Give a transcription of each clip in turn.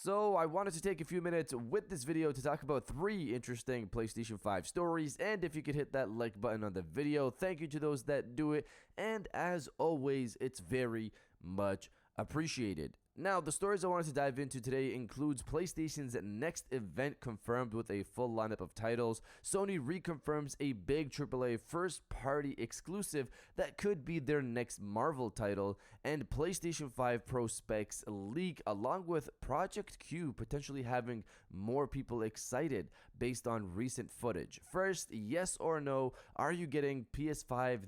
So I wanted to take a few minutes with this video to talk about 3 interesting PlayStation 5 stories, and if you could hit that like button on the video, thank you to those that do it, and as always, it's very much appreciated. Now, the stories I wanted to dive into today includes PlayStation's next event confirmed with a full lineup of titles, Sony reconfirms a big AAA first-party exclusive that could be their next Marvel title, and PlayStation 5 Pro Specs leak, along with Project Q potentially having more people excited based on recent footage. First, yes or no, are you getting the PS5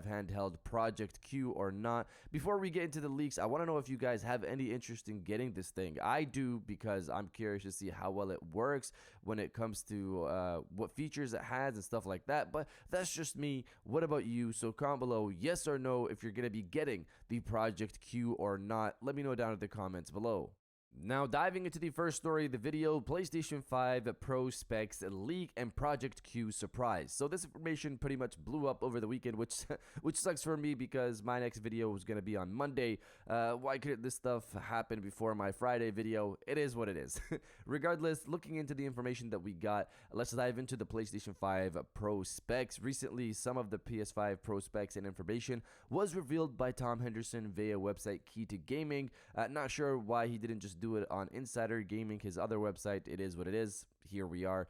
handheld Project Q or not? Before we get into the leaks, I want to know if you guys have any interest in getting this thing. I do, because I'm curious to see how well it works when it comes to what features it has and stuff like that, but that's just me. What about you? So comment below yes or no if you're going to be getting the Project Q or not. Let me know down in the comments below. Now, diving into the first story of the video, PlayStation 5 Pro Specs leak and Project Q surprise. So this information pretty much blew up over the weekend, which sucks for me because my next video was going to be on Monday. Why couldn't this stuff happen before my Friday video? It is what it is. Regardless, looking into the information that we got, let's dive into the PlayStation 5 Pro Specs. Recently, some of the PS5 Pro Specs and information was revealed by Tom Henderson via website Key to Gaming. Not sure why he didn't just do it on Insider Gaming, his other website. It is what it is. Here we are.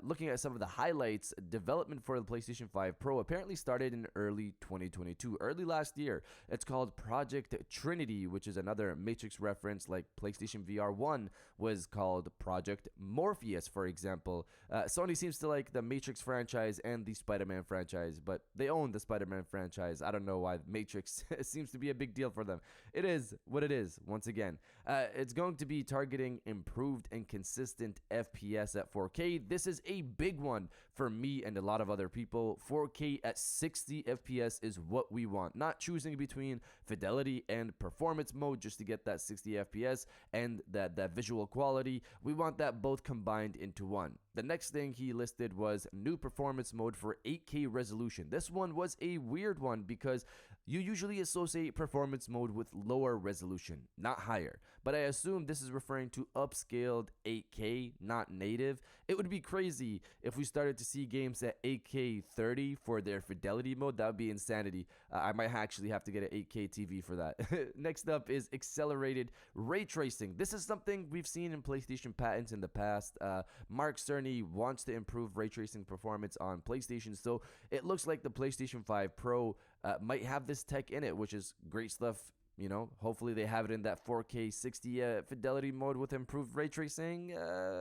Looking at some of the highlights, development for the PlayStation 5 Pro apparently started in early 2022, early last year. It's called Project Trinity, which is another Matrix reference, like PlayStation VR 1 was called Project Morpheus, for example. Sony seems to like the Matrix franchise and the Spider-Man franchise, but they own the Spider-Man franchise. I don't know why Matrix seems to be a big deal for them. It is what it is, once again. It's going to be targeting improved and consistent FPS at 4K. This is a big one for me and a lot of other people. 4K at 60 FPS is what we want, not choosing between fidelity and performance mode just to get that 60 FPS and that visual quality. We want that both combined into one. The next thing he listed was new performance mode for 8K resolution. This one was a weird one because you usually associate performance mode with lower resolution, not higher. But I assume this is referring to upscaled 8K, not native. It would be crazy if we started to see games at 8K 30 for their fidelity mode. That would be insanity. I might actually have to get an 8K TV for that. Next up is accelerated ray tracing. This is something we've seen in PlayStation patents in the past. Mark Cerny wants to improve ray tracing performance on PlayStation, so it looks like the PlayStation 5 Pro might have this tech in it, which is great stuff. You know, hopefully they have it in that 4K 60 fidelity mode with improved ray tracing.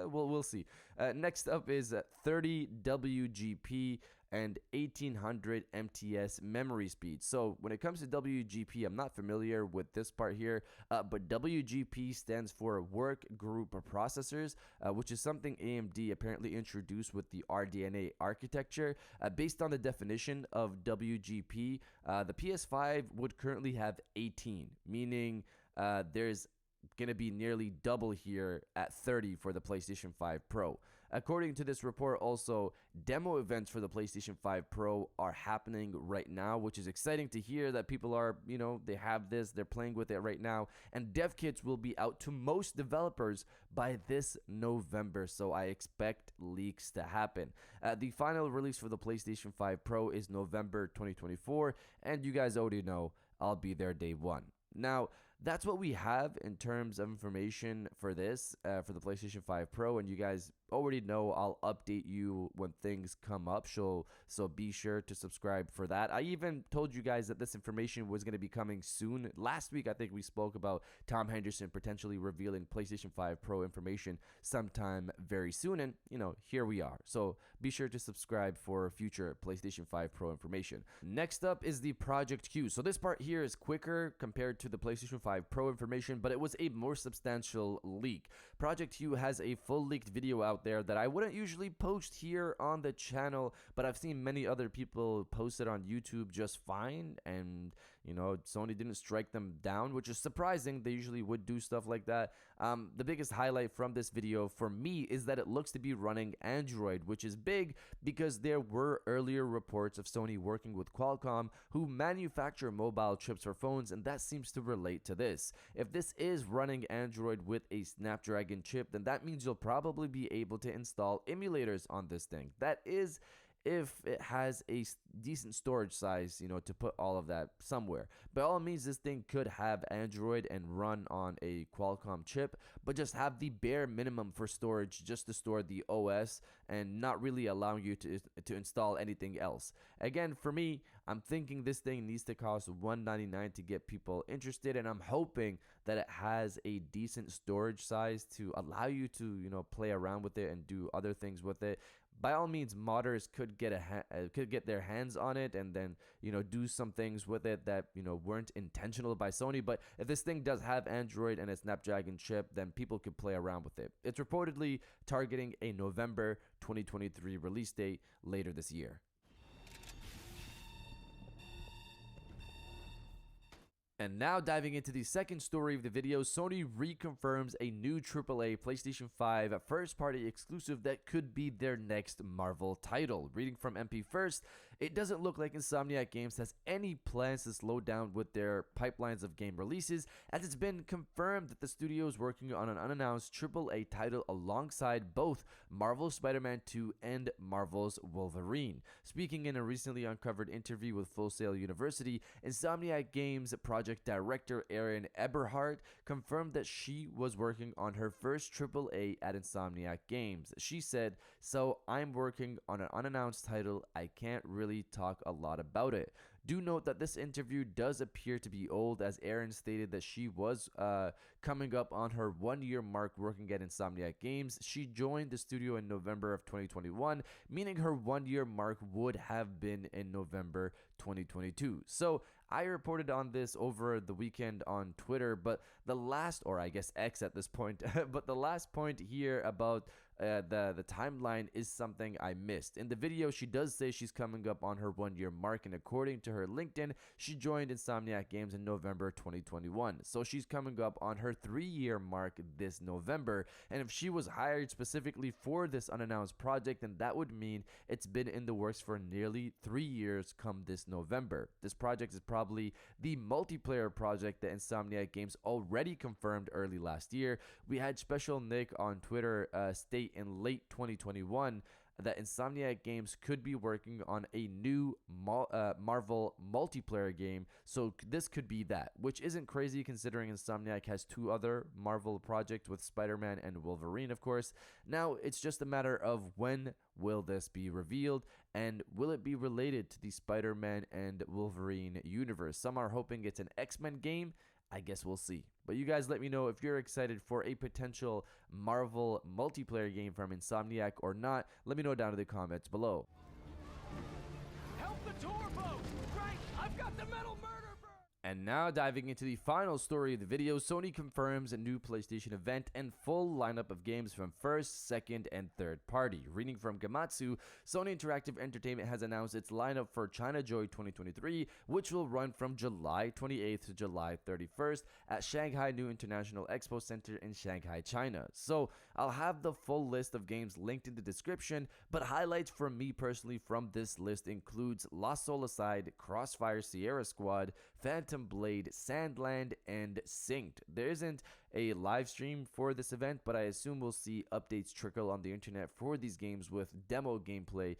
We'll see. Next up is 30 WGP and 1800 MTS memory speed. So when it comes to WGP, I'm not familiar with this part here, but WGP stands for Work Group Processors, which is something AMD apparently introduced with the RDNA architecture. Based on the definition of WGP, the PS5 would currently have 18, meaning there's going to be nearly double here at 30 for the PlayStation 5 Pro. According to this report, also, demo events for the PlayStation 5 Pro are happening right now, which is exciting to hear that people are, they have this, they're playing with it right now, and dev kits will be out to most developers by this November, so I expect leaks to happen. The final release for the PlayStation 5 Pro is November 2024, and you guys already know I'll be there day one. Now, that's what we have in terms of information for this, for the PlayStation 5 Pro, and you guys already know I'll update you when things come up, so be sure to subscribe for that. I even told you guys that this information was going to be coming soon. Last week, I think we spoke about Tom Henderson potentially revealing PlayStation 5 Pro information sometime very soon, and, here we are. So be sure to subscribe for future PlayStation 5 Pro information. Next up is the Project Q. So this part here is quicker compared to the PlayStation 5 Pro information, but it was a more substantial leak. Project Q has a full leaked video out there that I wouldn't usually post here on the channel, but I've seen many other people post it on YouTube just fine, and Sony didn't strike them down, which is surprising. They usually would do stuff like that. The biggest highlight from this video for me is that it looks to be running Android, which is big because there were earlier reports of Sony working with Qualcomm, who manufacture mobile chips for phones, and that seems to relate to this. If this is running Android with a Snapdragon chip, then that means you'll probably be able to install emulators on this thing. That is, if it has a decent storage size, to put all of that somewhere. By all means, this thing could have Android and run on a Qualcomm chip, but just have the bare minimum for storage, just to store the OS and not really allowing you to install anything else. Again, for me, I'm thinking this thing needs to cost $199 to get people interested, and I'm hoping that it has a decent storage size to allow you to, play around with it and do other things with it. By all means, modders could get their hands on it and then do some things with it that weren't intentional by Sony. But if this thing does have Android and a Snapdragon chip, then people could play around with it. It's reportedly targeting a November 2023 release date later this year. And now diving into the second story of the video, Sony reconfirms a new AAA PlayStation 5 first-party exclusive that could be their next Marvel title. Reading from MP First, it doesn't look like Insomniac Games has any plans to slow down with their pipelines of game releases, as it's been confirmed that the studio is working on an unannounced AAA title alongside both Marvel's Spider-Man 2 and Marvel's Wolverine. Speaking in a recently uncovered interview with Full Sail University, Insomniac Games Project Director Erin Eberhardt confirmed that she was working on her first AAA at Insomniac Games. She said, "So I'm working on an unannounced title. I can't really talk a lot about it." Do note that this interview does appear to be old, as Erin stated that she was coming up on her 1-year mark working at Insomniac Games. She joined the studio in November of 2021, meaning her 1-year mark would have been in November 2022. So I reported on this over the weekend on Twitter, but the last, or I guess X at this point, but the last point here about the timeline is something I missed. In the video, she does say she's coming up on her 1-year mark, and according to her LinkedIn, she joined Insomniac Games in November 2021. So she's coming up on her 3-year mark this November, and if she was hired specifically for this unannounced project, then that would mean it's been in the works for nearly 3 years come this November. This project is probably the multiplayer project that Insomniac Games already confirmed early last year. We had Special Nick on Twitter state in late 2021 that Insomniac Games could be working on a new Marvel multiplayer game, so this could be that, which isn't crazy considering Insomniac has 2 other Marvel projects with Spider-Man and Wolverine, of course. Now, it's just a matter of when will this be revealed, and will it be related to the Spider-Man and Wolverine universe? Some are hoping it's an X Men game. I guess we'll see. But you guys let me know if you're excited for a potential Marvel multiplayer game from Insomniac or not. Let me know down in the comments below. Help the tour boat! Frank, I've got the metal murder bird! And now diving into the final story of the video, Sony confirms a new PlayStation event and full lineup of games from first, second, and third party. Reading from Gamatsu, Sony Interactive Entertainment has announced its lineup for ChinaJoy 2023, which will run from July 28th to July 31st at Shanghai New International Expo Center in Shanghai, China. So I'll have the full list of games linked in the description, but highlights from me personally from this list includes Lost Soul Aside, Crossfire Sierra Squad, Phantom Blade, Sandland, and Synced. There isn't a live stream for this event, but I assume we'll see updates trickle on the internet for these games with demo gameplay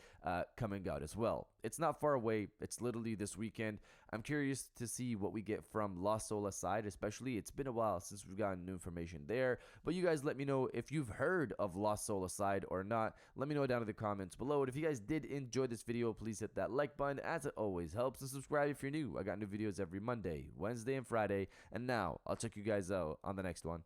coming out as well. It's not far away. It's literally this weekend. I'm curious to see what we get from Lost Soul Aside, especially. It's been a while since we've gotten new information there, but you guys let me know if you've heard of Lost Soul Aside or not. Let me know down in the comments below. And if you guys did enjoy this video, please hit that like button, as it always helps, and subscribe if you're new. I got new videos every Monday, Wednesday, and Friday. And now I'll check you guys out on the next one.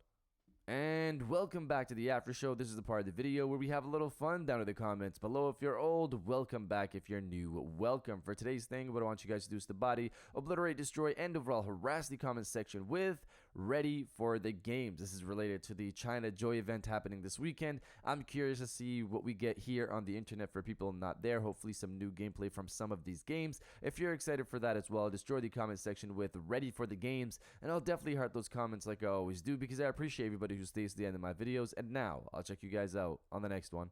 And welcome back to the after show. This is the part of the video where we have a little fun down in the comments below. If you're old, welcome back. If you're new, welcome. For today's thing, what I want you guys to do is to body, obliterate, destroy, and overall harass the comment section with ready for the games. This is related to the ChinaJoy event happening this weekend. I'm curious to see what we get here on the internet for people not there. Hopefully some new gameplay from some of these games. If you're excited for that as well, destroy the comment section with ready for the games, and I'll definitely heart those comments like I always do, because I appreciate everybody who stays to the end of my videos. And now I'll check you guys out on the next one.